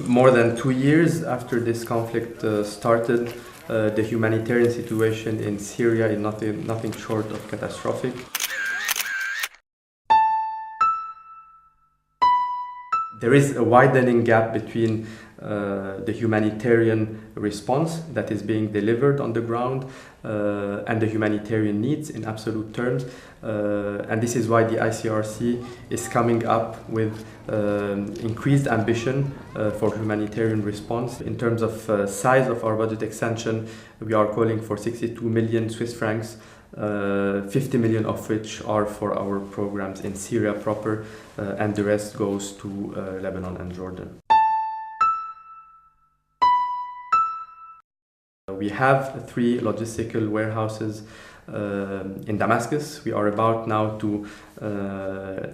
More than 2 years after this conflict started, the humanitarian situation in Syria is nothing short of catastrophic. There is a widening gap between the humanitarian response that is being delivered on the ground and the humanitarian needs in absolute terms. And this is why the ICRC is coming up with increased ambition for humanitarian response. In terms of size of our budget extension, we are calling for 62 million Swiss francs, 50 million of which are for our programs in Syria proper, and the rest goes to Lebanon and Jordan. We have 3 logistical warehouses in Damascus. We are about now to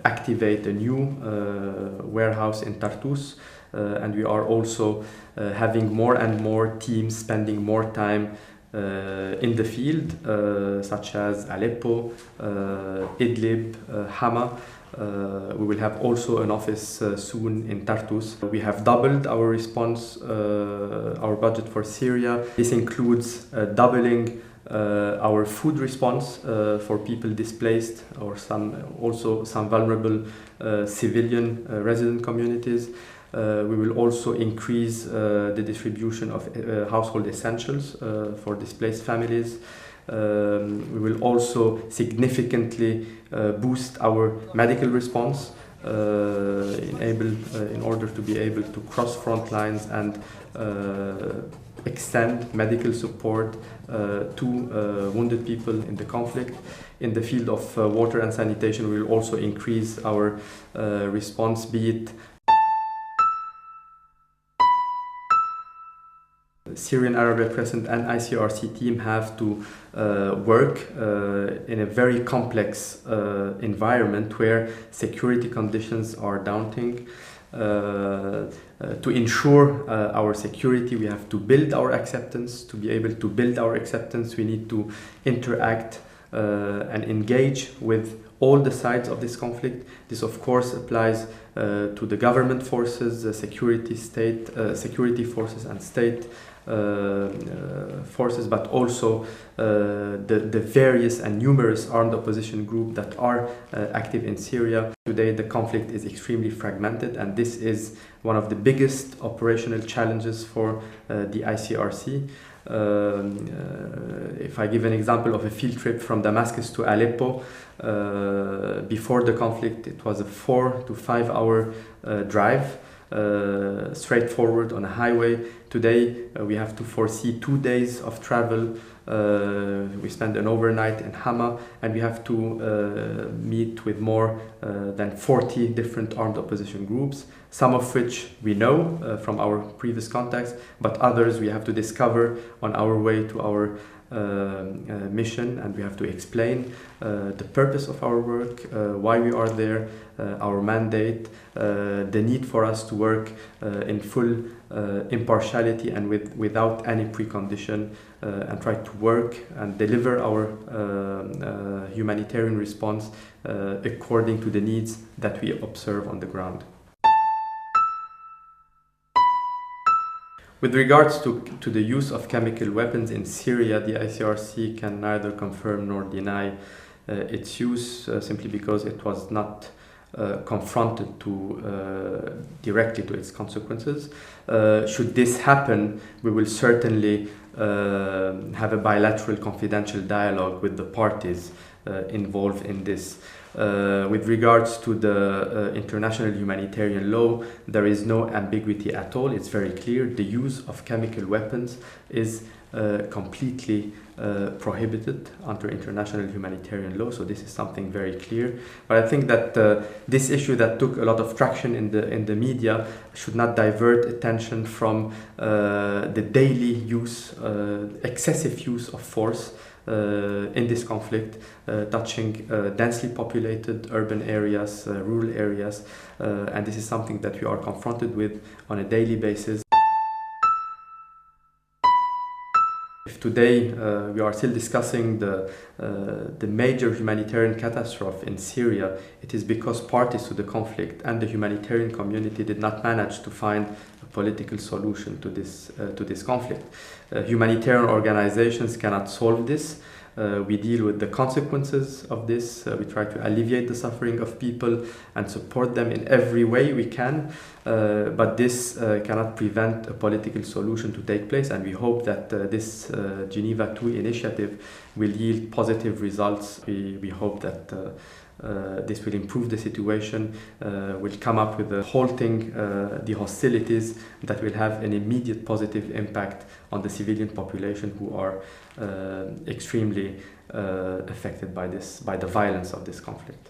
activate a new warehouse in Tartus, and we are also having more and more teams spending more time in the field, such as Aleppo, Idlib, Hama. We will have also an office soon in Tartus. We have doubled our response, our budget for Syria. This includes doubling our food response for people displaced or some vulnerable civilian resident communities. We will also increase the distribution of household essentials for displaced families. We will also significantly boost our medical response in order to be able to cross front lines and extend medical support to wounded people in the conflict. In the field of water and sanitation, we will also increase our response, be it Syrian Arab Red Crescent and ICRC team have to work in a very complex environment where security conditions are daunting. To ensure our security, we have to build our acceptance. To be able to build our acceptance, we need to interact and engage with all the sides of this conflict. This, of course, applies to the government forces, the security forces and state forces, but also the various and numerous armed opposition groups that are active in Syria. Today the conflict is extremely fragmented, and this is one of the biggest operational challenges for the ICRC. If I give an example of a field trip from Damascus to Aleppo, before the conflict it was a 4 to 5 hour drive, straightforward on a highway. Today we have to foresee 2 days of travel. We spend an overnight in Hama, and we have to meet with more than 40 different armed opposition groups, some of which we know from our previous contacts, but others we have to discover on our way to our mission, and we have to explain the purpose of our work, why we are there, our mandate, the need for us to work in full impartiality and without any precondition, and try to work and deliver our humanitarian response according to the needs that we observe on the ground. With regards to the use of chemical weapons in Syria, the ICRC can neither confirm nor deny its use, simply because it was not confronted directly to its consequences. Should this happen, we will certainly have a bilateral confidential dialogue with the parties involved in this. With regards to the international humanitarian law, there is no ambiguity at all. It's very clear. The use of chemical weapons is completely prohibited under international humanitarian law, so this is something very clear. But I think that this issue that took a lot of traction in the media should not divert attention from the daily use, excessive use of force in this conflict, touching densely populated urban areas, rural areas, and this is something that we are confronted with on a daily basis. If today we are still discussing the major humanitarian catastrophe in Syria, it is because parties to the conflict and the humanitarian community did not manage to find a political solution to this conflict. Humanitarian organizations cannot solve this. We deal with the consequences of this. We try to alleviate the suffering of people and support them in every way we can. But this cannot prevent a political solution to take place, and we hope that this Geneva II initiative will yield positive results. We hope that this will improve the situation, will come up with a halting the hostilities that will have an immediate positive impact on the civilian population who are extremely affected by the violence of this conflict.